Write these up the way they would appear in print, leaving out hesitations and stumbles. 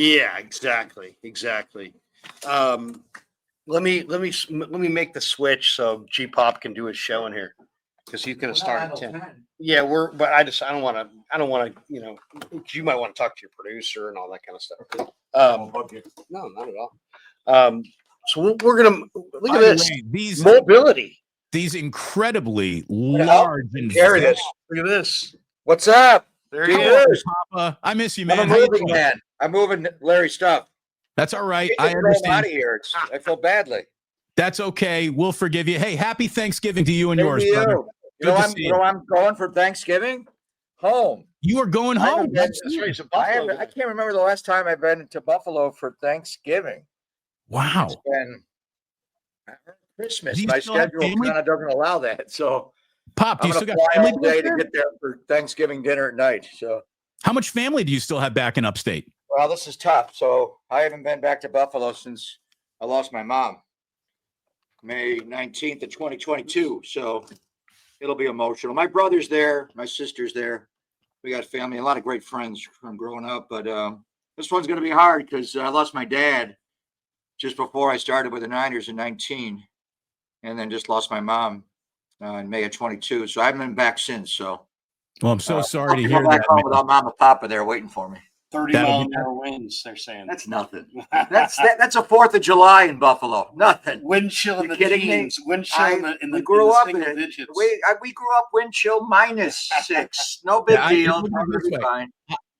Yeah, exactly. Um, let me make the switch so G Pop can do his show in here because he's going to start at 10. Yeah, but I don't want to, 'cause you might want to talk to your producer and all that kind of stuff. No, not at all. So we're gonna look By at the this way, these incredibly large and carry this. Look at this. What's up? There he Hello, is. Papa. I miss you, I'm man. a How you moving doing? man. I'm moving Larry's stuff. That's all right. I I throw him understand. out of here. I feel badly. That's okay. We'll forgive you. Hey, happy Thanksgiving to you and Same yours, to you. brother. You know, Good to see you. I'm going for Thanksgiving home. You are going I haven't home. been- Absolutely. I can't remember the last time I've been to Buffalo for Thanksgiving. Wow. It's been Christmas. Do you My still have schedule family? kind of doesn't allow that. So Pop, do I'm you going still to got fly family all back day there? to get there for Thanksgiving dinner at night. So, How much family do you still have back in upstate? well, this is tough. So I haven't been back to Buffalo since I lost my mom, May 19th of 2022. So it'll be emotional. My brother's there. My sister's there. We got family, a lot of great friends from growing up. But this one's going to be hard because I lost my dad just before I started with the Niners in 19, and then just lost my mom in May of 22. So I haven't been back since. So Well, I'm so sorry to I'll hear go back that. home man. without mom and papa there waiting for me. 30 That'll mile be- an hour winds, they're saying. That's nothing. That's a 4th of July in Buffalo. Nothing. Wind chill in You the kidding me? teens. Wind chill in We the grew up in single it. digits. We grew up wind chill -6. No big Yeah, deal. put it It's this gonna be way. fine.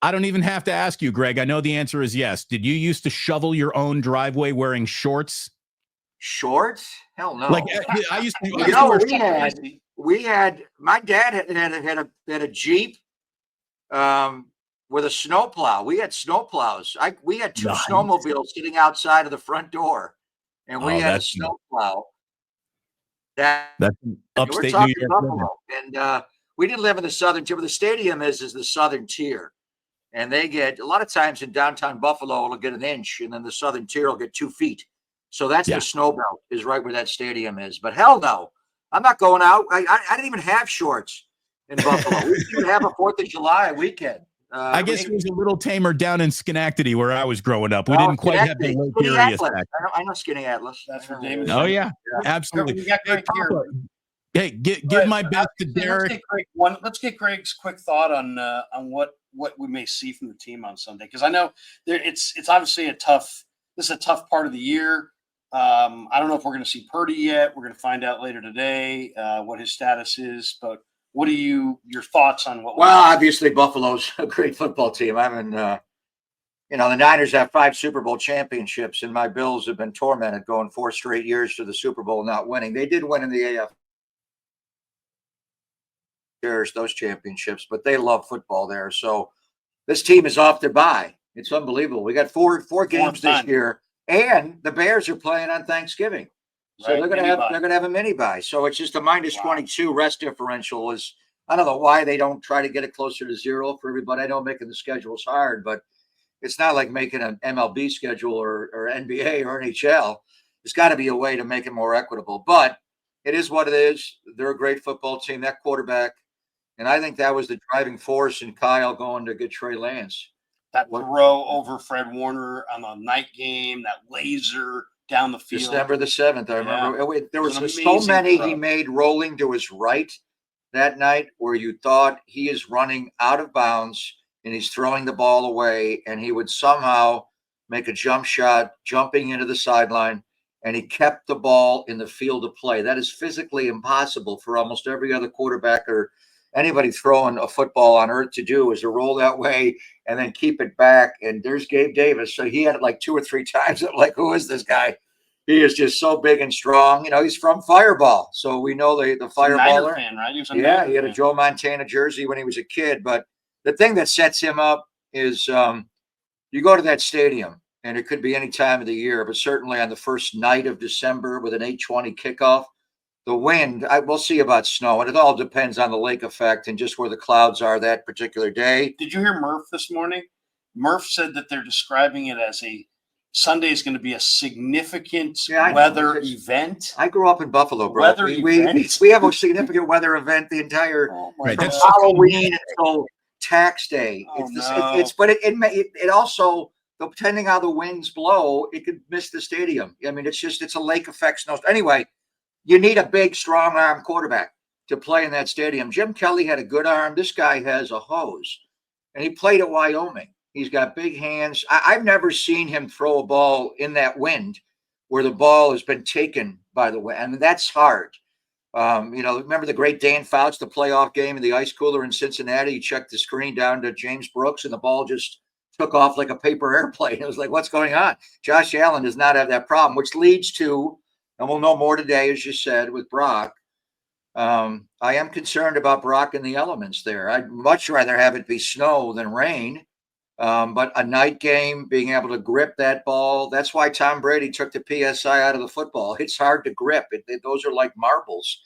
I don't even have to ask you, Greg. I know the answer is yes. Did you used to shovel your own driveway wearing shorts? Shorts? Hell no. Like I used to. I You used to know, wear we had my dad had a Jeep with a snowplow. We had snowplows. We had 2 Nice. snowmobiles sitting outside of the front door, and we Oh, had a that's snowplow. That's an we're upstate New talking York. Buffalo, and we didn't live in the southern tier. But the stadium is the southern tier, and they get a lot of times in downtown Buffalo. It'll get 1 inch, and then the southern tier will get 2 feet. So that's Yeah. the snow belt is right where that stadium is. But hell no, I'm not going out. I didn't even have shorts in Buffalo. We didn't even have a 4th of July weekend. I guess it was a little tamer down in Schenectady where I was growing up. We Well, didn't quite have the Skinny Lake Erie Atlas. effect. I know Skinny Atlas. That's for I know David. it is. Oh yeah, Yeah. absolutely. We got Hey, Greg here. Papa, hey, give my best to Derek. Let's get Greg's quick thought on what we may see from the team on Sunday, because I know it's obviously this is a tough part of the year. I don't know if we're going to see Purdy yet. We're going to find out later today what his status is. But what are your thoughts on what? Well, obviously Buffalo's a great football team. The Niners have 5 Super Bowl championships, and my Bills have been tormented going 4 straight years to the Super Bowl not winning. They did win in the AFC. Cherish those championships, but they love football there. So this team is off their bye. It's unbelievable. We got four games this year, and the Bears are playing on Thanksgiving. So they're gonna have a mini bye. So it's just a -22 rest differential. I don't know why they don't try to get it closer to 0 for everybody. I know making the schedule is hard, but it's not like making an MLB schedule or NBA or NHL. There's got to be a way to make it more equitable. But it is what it is. They're a great football team. That quarterback, and I think that was the driving force in Kyle going to get Trey Lance. That throw over Fred Warner on the night game, that laser down the field. December the 7th, I remember. There was an so many throw. he made rolling to his right that night where you thought he is running out of bounds and he's throwing the ball away, and he would somehow make a jump shot, jumping into the sideline, and he kept the ball in the field of play. That is physically impossible for almost every other quarterback or anybody throwing a football on earth to do, is to roll that way and then keep it back. And there's Gabe Davis. So he had it like 2 or 3 times. I'm like, who is this guy? He is just so big and strong. He's from Fireball. So we know the Fireballer. Fan, right? He had a Joe Montana jersey when he was a kid. But the thing that sets him up is you go to that stadium, and it could be any time of the year, but certainly on the first night of December with an 8:20 kickoff. The wind, we'll see about snow, and it all depends on the lake effect and just where the clouds are that particular day. Did you hear Murph this morning? Murph said that they're describing it as Sunday is going to be a significant weather event. I grew up in Buffalo, bro. We have a significant weather event the entire from Halloween until tax day. But it also depending how the winds blow, it could miss the stadium. I mean, it's a lake effect snow. Anyway, you need a big, strong arm quarterback to play in that stadium. Jim Kelly had a good arm. This guy has a hose, and he played at Wyoming. He's got big hands. I've never seen him throw a ball in that wind where the ball has been taken by the wind. I mean, that's hard. Remember the great Dan Fouts, the playoff game in the ice cooler in Cincinnati? He checked the screen down to James Brooks, and the ball just took off like a paper airplane. It was like, what's going on? Josh Allen does not have that problem, which leads to, and we'll know more today, as you said, with Brock. I am concerned about Brock and the elements there. I'd much rather have it be snow than rain. But a night game, being able to grip that ball, that's why Tom Brady took the PSI out of the football. It's hard to grip. Those are like marbles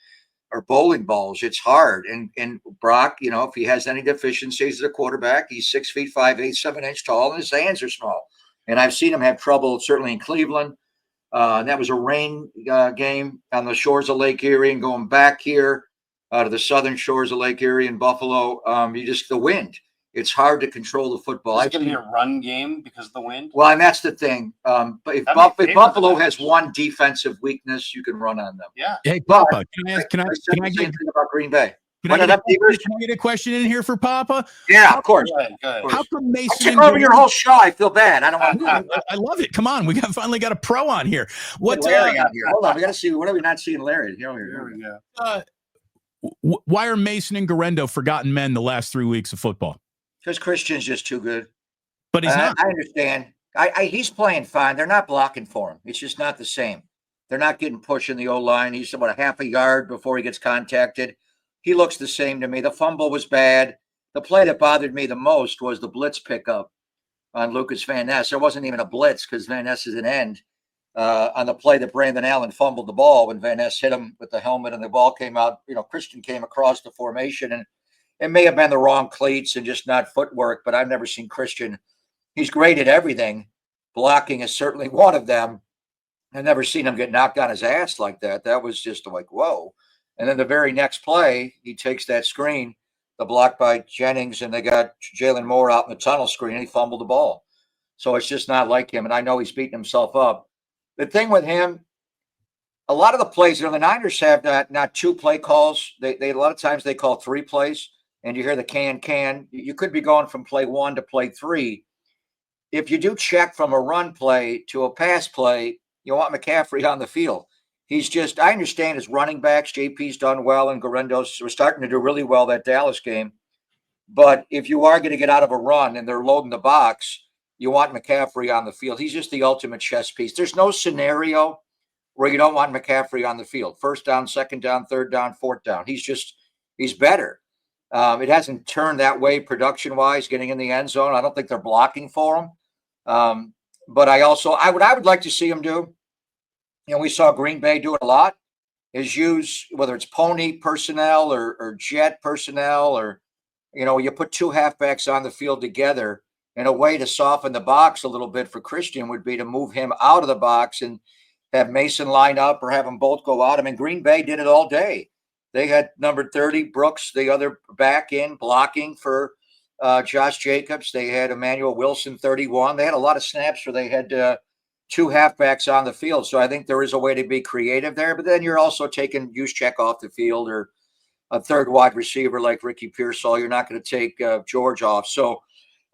or bowling balls. It's hard. And Brock, if he has any deficiencies as a quarterback, he's 6 feet 5'8", 7 inch tall, and his hands are small. And I've seen him have trouble, certainly in Cleveland. And that was a rain game on the shores of Lake Erie, and going back here to the southern shores of Lake Erie in Buffalo, the wind. It's hard to control the football. It's going to be a run game because of the wind. Well, and that's the thing. But if Buffalo has one defensive weakness, you can run on them. Yeah. Hey, Papa, can I get about Green Bay? Can I get a question in here for Papa? Yeah, of course. Go ahead. How come Mason? I took over your whole show. I feel bad. I don't want to. I love it. Come on, we finally got a pro on here. Larry out here? Hold on, we got to see. What are we not seeing, Larry? Here we go. Why are Mason and Garendo forgotten men the last 3 weeks of football? Because Christian's just too good. But he's not. I understand. He's playing fine. They're not blocking for him. It's just not the same. They're not getting pushed in the O-line. He's about a half a yard before he gets contacted. He looks the same to me. The fumble was bad. The play that bothered me the most was the blitz pickup on Lucas Van Ness. There wasn't even a blitz because Van Ness is an end on the play that Brandon Allen fumbled the ball when Van Ness hit him with the helmet and the ball came out. Christian came across the formation, and it may have been the wrong cleats and just not footwork, but I've never seen Christian. He's great at everything. Blocking is certainly one of them. I've never seen him get knocked on his ass like that. That was just like, whoa. And then the very next play, he takes that screen, the block by Jennings, and they got Jalen Moore out in the tunnel screen, and he fumbled the ball. So it's just not like him, and I know he's beating himself up. The thing with him, a lot of the plays, the Niners have not 2 play calls. They a lot of times they call 3 plays. And you hear the can. You could be going from play 1 to play 3. If you do check from a run play to a pass play, you want McCaffrey on the field. I understand his running backs. JP's done well, and Garendo's was starting to do really well that Dallas game. But if you are going to get out of a run and they're loading the box, you want McCaffrey on the field. He's just the ultimate chess piece. There's no scenario where you don't want McCaffrey on the field. 1st down, 2nd down, 3rd down, 4th down. He's better. It hasn't turned that way production-wise, getting in the end zone. I don't think they're blocking for him. But what I would like to see him do, we saw Green Bay do it a lot, is use, whether it's pony personnel or jet personnel, or, you put 2 halfbacks on the field together, and a way to soften the box a little bit for Christian would be to move him out of the box and have Mason line up or have them both go out. I mean, Green Bay did it all day. They had number 30, Brooks, the other back in, blocking for Josh Jacobs. They had Emmanuel Wilson, 31. They had a lot of snaps where they had 2 halfbacks on the field. So I think there is a way to be creative there. But then you're also taking Juszczyk off the field, or a 3rd wide receiver like Ricky Pearsall. You're not going to take George off. So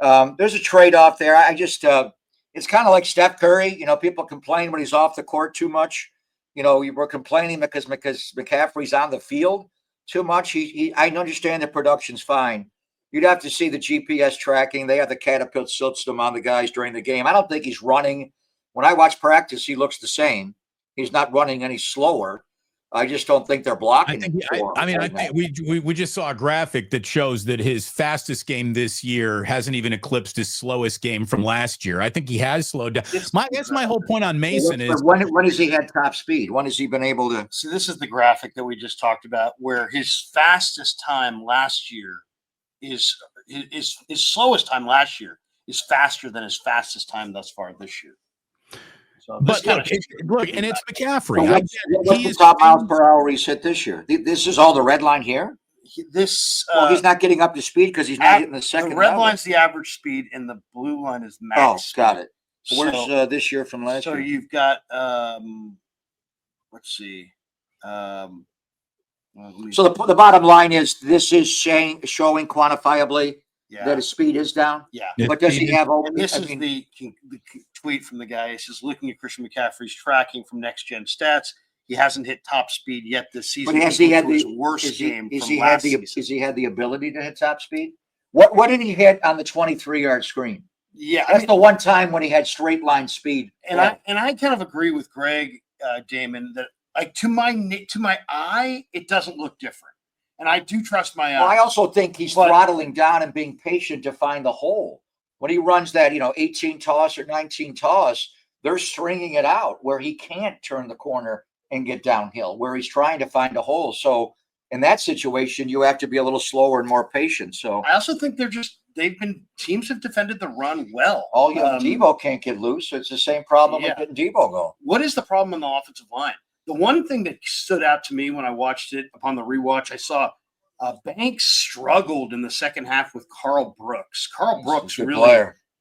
there's a trade-off there. It's kind of like Steph Curry. People complain when he's off the court too much. We were complaining because McCaffrey's on the field too much. I understand the production's fine. You'd have to see the GPS tracking. They have the catapult system on the guys during the game. I don't think he's running. When I watch practice, he looks the same. He's not running any slower. I just don't think they're blocking him. I think we just saw a graphic that shows that his fastest game this year hasn't even eclipsed his slowest game from last year. I think he has slowed down. I guess my whole point on Mason is, when has he had top speed? When has he been able to? So this is the graphic that we just talked about, where his fastest time last year is his slowest time last year is faster than his fastest time thus far this year. So but look, and it's McCaffrey. What's the top miles per hour he's hit this year? This is all the red line here? Well, he's not getting up to speed because he's not hitting the second The red level. line's the average speed, and the blue line is max. Oh, speed. got it. Where's So, this year from last so year? you've got let's see. So the bottom line is this is showing quantifiably yeah, that his speed is down. yeah. His But does speed he is- have? And this is the tweet from the guy. He says, looking at Christian McCaffrey's tracking from next gen stats, he hasn't hit top speed yet this season. But has he had his the worst game Is from he last had the? season? Is he had the ability to hit top speed? What did he hit on the 23-yard screen? Yeah, That's the one time when he had straight line speed. and I kind of agree with Greg Damon that like to my eye, it doesn't look different, and I do trust my eye. Well, I also think he's throttling down and being patient to find the hole. When he runs that 18 toss or 19 toss, they're stringing it out where he can't turn the corner and get downhill, where he's trying to find a hole. So in that situation, you have to be a little slower and more patient. So I also think teams have defended the run well. Debo can't get loose. So it's the same problem with getting Debo going. What is the problem on the offensive line? The one thing that stood out to me when I watched it upon the rewatch, I saw Banks struggled in the second half with Carl Brooks. Carl Brooks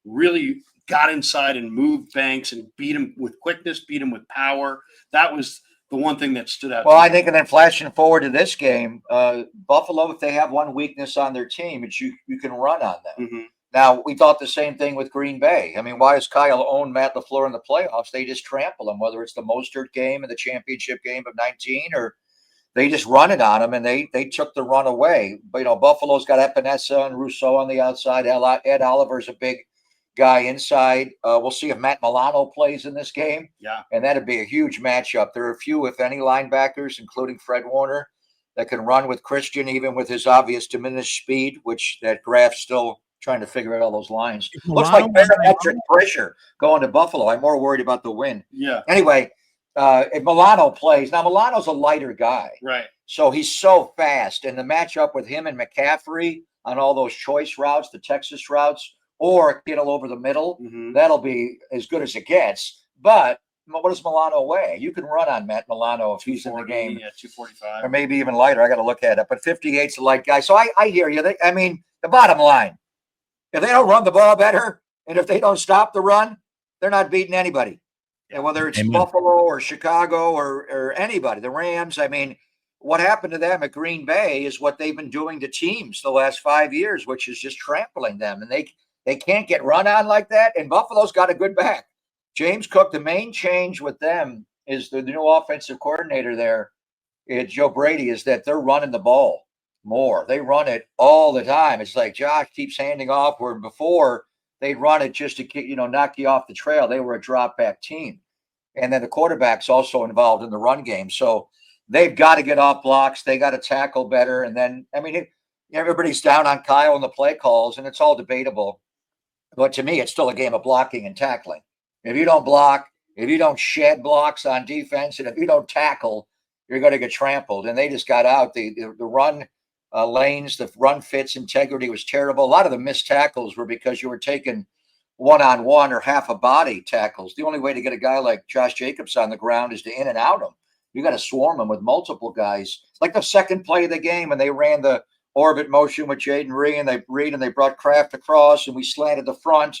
really got inside and moved Banks and beat him with quickness, beat him with power. That was the one thing that stood out. Well, I think, and then flashing forward to this game, Buffalo, if they have one weakness on their team, it's you can run on them. Mm-hmm. Now, we thought the same thing with Green Bay. I mean, why does Kyle own Matt LaFleur in the playoffs? They just trample him, whether it's the Mostert game and the championship game of 19, or they just run it on him, and they took the run away. But, Buffalo's got Epinesa and Rousseau on the outside. Ed Oliver's a big guy inside. We'll see if Matt Milano plays in this game. Yeah. And that'd be a huge matchup. There are a few, if any, linebackers, including Fred Warner, that can run with Christian, even with his obvious diminished speed, which that graph's still trying to figure out all those lines. Looks like barometric pressure going to Buffalo. I'm more worried about the win. Yeah. Anyway, if Milano plays, now Milano's a lighter guy. Right. So he's so fast. And the matchup with him and McCaffrey on all those choice routes, the Texas routes, or get all over the middle, that'll be as good as it gets. But what does Milano weigh? You can run on Matt Milano if he's in the game. Yeah, 245. Or maybe even lighter. I got to look at it. But 58's a light guy. So I hear you. The bottom line, if they don't run the ball better, and if they don't stop the run, they're not beating anybody. And whether it's Buffalo or Chicago or anybody, the Rams, what happened to them at Green Bay is what they've been doing to teams the last 5 years, which is just trampling them. And they can't get run on like that. And Buffalo's got a good back. James Cook, the main change with them is the new offensive coordinator there, Joe Brady, is that they're running the ball more. They run it all the time. It's like Josh keeps handing off, where before they'd run it just to knock you off the trail. They were a drop back team. And then the quarterback's also involved in the run game. So they've got to get off blocks. They got to tackle better. And then, everybody's down on Kyle in the play calls, and it's all debatable. But to me, it's still a game of blocking and tackling. If you don't block, if you don't shed blocks on defense, and if you don't tackle, you're going to get trampled. And they just got out. The run lanes, the run fits integrity was terrible. A lot of the missed tackles were because you were taking one-on-one or half a body tackles. The only way to get a guy like Josh Jacobs on the ground is to in and out him. You got to swarm him with multiple guys. Like the second play of the game, and they ran the orbit motion with Jaden Reed, and they brought Kraft across, and we slanted the front,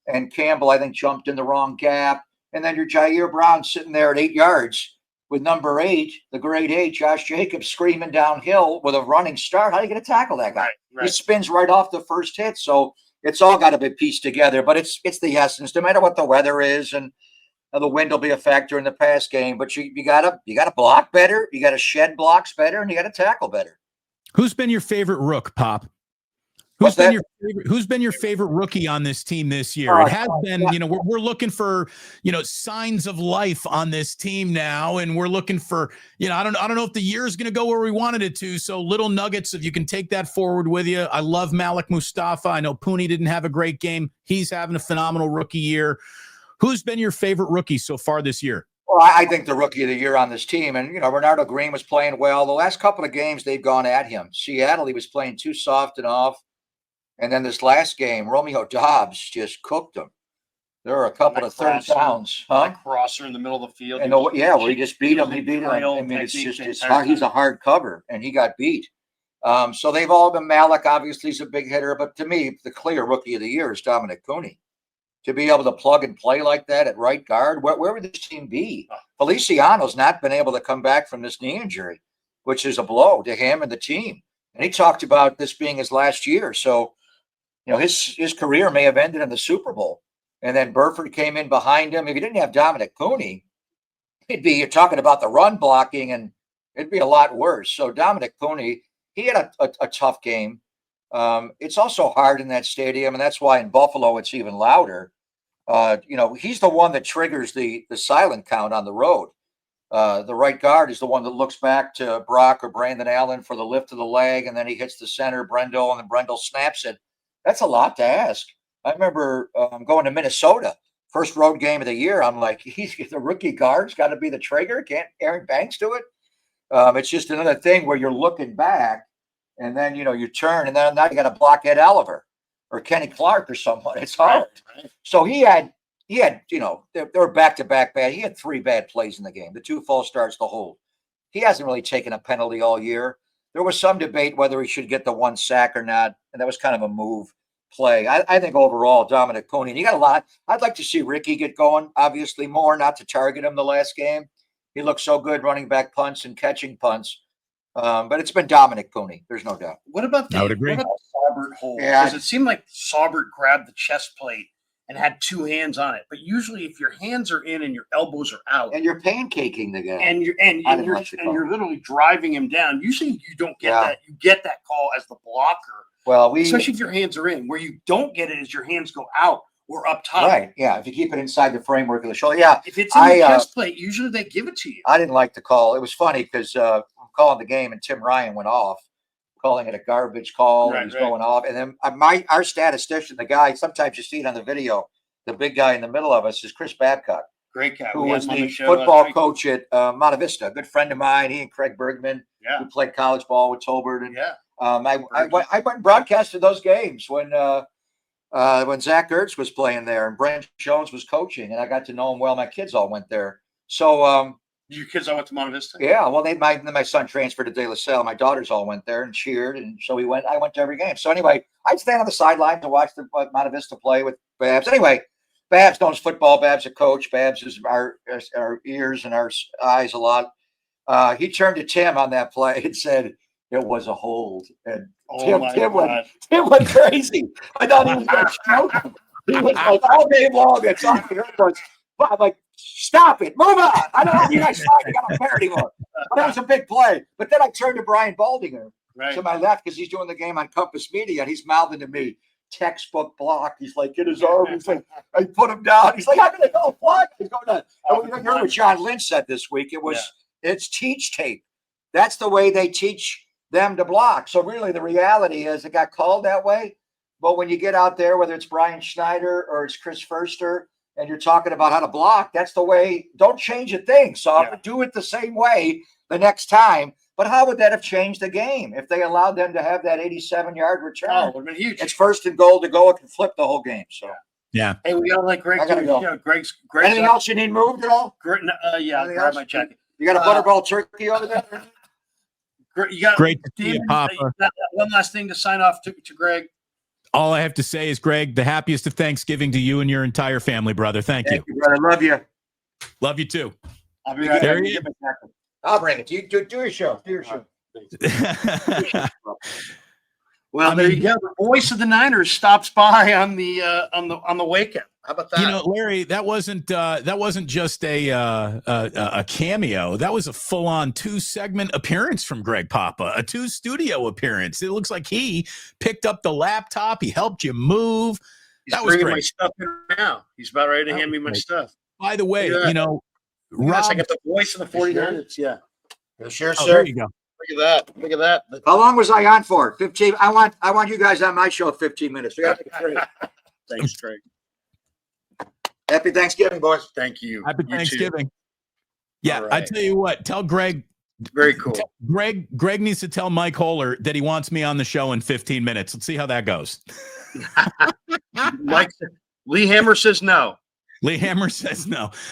and Campbell, I think, jumped in the wrong gap. And then your Jair Brown sitting there at 8 yards with number 8, the grade 8, Josh Jacobs, screaming downhill with a running start. How are you going to tackle that guy? Right. He spins right off the first hit. So it's all got to be pieced together. But it's the essence, no matter what the weather is, and the wind will be a factor in the pass game. But you gotta block better, you gotta shed blocks better, and you gotta tackle better. Who's been your favorite rook, Pop? Who's been your favorite rookie on this team this year? It has been, we're looking for, signs of life on this team now, and we're looking for, I don't know if the year is going to go where we wanted it to. So little nuggets, if you can take that forward with you. I love Malik Mustafa. I know Pooney didn't have a great game. He's having a phenomenal rookie year. Who's been your favorite rookie so far this year? Well, I think the rookie of the year on this team, and Bernardo Green was playing well. The last couple of games they've gone at him. Seattle, he was playing too soft and off. And then this last game, Romeo Dobbs just cooked him. There are a couple of third downs, crosser in the middle of the field. And where he just beat him. He beat him. It's he's a hard cover, and he got beat. So they've all been. Malik obviously is a big hitter, but to me, the clear rookie of the year is Dominic Cooney. To be able to plug and play like that at right guard, where would this team be? Feliciano's not been able to come back from this knee injury, which is a blow to him and the team. And he talked about this being his last year. So, his career may have ended in the Super Bowl. And then Burford came in behind him. If you didn't have Dominic Cooney, you're talking about the run blocking, and it'd be a lot worse. So Dominic Cooney, he had a tough game. It's also hard in that stadium, and that's why in Buffalo it's even louder. He's the one that triggers the silent count on the road. The right guard is the one that looks back to Brock or Brandon Allen for the lift of the leg, and then he hits the center, Brendel, and then Brendel snaps it. That's a lot to ask. I remember going to Minnesota, first road game of the year. I'm like, the rookie guard's got to be the trigger. Can't Aaron Banks do it? It's just another thing where you're looking back, and then you turn, and then now you got to block Ed Oliver or Kenny Clark or someone. It's hard. Right. So he had they were back-to-back bad. He had 3 bad plays in the game, the 2 false starts, the hold. He hasn't really taken a penalty all year. There was some debate whether he should get the 1 sack or not, and that was kind of a move play. I think overall, Dominic Cooney, and you got a lot. I'd like to see Ricky get going, obviously more, not to target him the last game. He looked so good running back punts and catching punts. But it's been Dominic Cooney. There's no doubt. What about the Saubert hold? Yeah. Because it seemed like Saubert grabbed the chest plate and had 2 hands on it. But usually, if your hands are in and your elbows are out, and you're pancaking the guy, and you're literally driving him down, usually you don't get that. You get that call as the blocker. Well, especially if your hands are in. Where you don't get it is your hands go out or up top. Right. Yeah. If you keep it inside the framework of the shoulder. Yeah. If it's in the chest plate, usually they give it to you. I didn't like the call. It was funny because I'm calling the game and Tim Ryan went off, calling it a garbage call. Right, and he's going off. And then our statistician, the guy, sometimes you see it on the video, the big guy in the middle of us is Chris Babcock. Great guy. Who was the football coach at Monte Vista. A good friend of mine. He and Craig Bergman, who played college ball with Tolbert. And I went and broadcasted those games when Zach Ertz was playing there and Brent Jones was coaching, and I got to know him well. My kids all went there. So your kids all went to Monte Vista? Yeah. Well, my son transferred to De La Salle. My daughters all went there and cheered, and so I went to every game. So anyway, I'd stand on the sideline to watch the Monte Vista play with Babs. Anyway, Babs knows football. Babs a coach. Babs is our ears and our eyes a lot. He turned to Tim on that play and said, "It was a hold." And Tim went crazy. I thought he was going to choke him. He was like all day long. It's on the airports. I'm like, stop it. Move on. I don't know if you guys saw it. You got to fair anymore. But that was a big play. But then I turned to Brian Baldinger to my left because he's doing the game on Compass Media, and he's mouthing to me, textbook block. He's like, get his arm. He's like, I put him down. He's like, I'm going to go block. He's going to. And we heard what John Lynch said this week. It's teach tape. That's the way they teach them to block. So really the reality is it got called that way. But when you get out there, whether it's Brian Schneider or it's Chris Furster, and you're talking about how to block, that's the way. Don't change a thing. So do it the same way the next time. But how would that have changed the game if they allowed them to have that 87-yard return? Oh, it would have been huge. It's 1st and goal to go. It can flip the whole game. So yeah. Hey, we got like Greg. I gotta go. Greg's anything else you need moved at all? Yeah, grab my jacket. You got a butterball turkey over there? You got great to see you, Papa. One last thing to sign off to Greg. All I have to say is, Greg, the happiest of Thanksgiving to you and your entire family, brother. Thank you, brother. Love you. Love you too. I'll be right there. I'll bring it. Do your show. Do your show. Well, there you go. The voice of the Niners stops by on the wake up. How about that? Larry, that wasn't just a cameo. That was a full-on 2-segment appearance from Greg Papa, a 2-studio appearance. It looks like he picked up the laptop. He helped you move. He's bringing my stuff in now. He's about ready to hand me my stuff. By the way, Rob, I got the voice of the 49ers. Yeah. Sure, sir. There you go. Look at that. Look at that. How long was I on for? 15. I want you guys on my show 15 minutes. Thanks, Greg. Happy Thanksgiving, boys. Thank you. Happy Thanksgiving. Too. Yeah, right. I tell you what, tell Greg. Very cool. Greg needs to tell Mike Holler that he wants me on the show in 15 minutes. Let's see how that goes. Lee Hammer says no. Lee Hammer says no.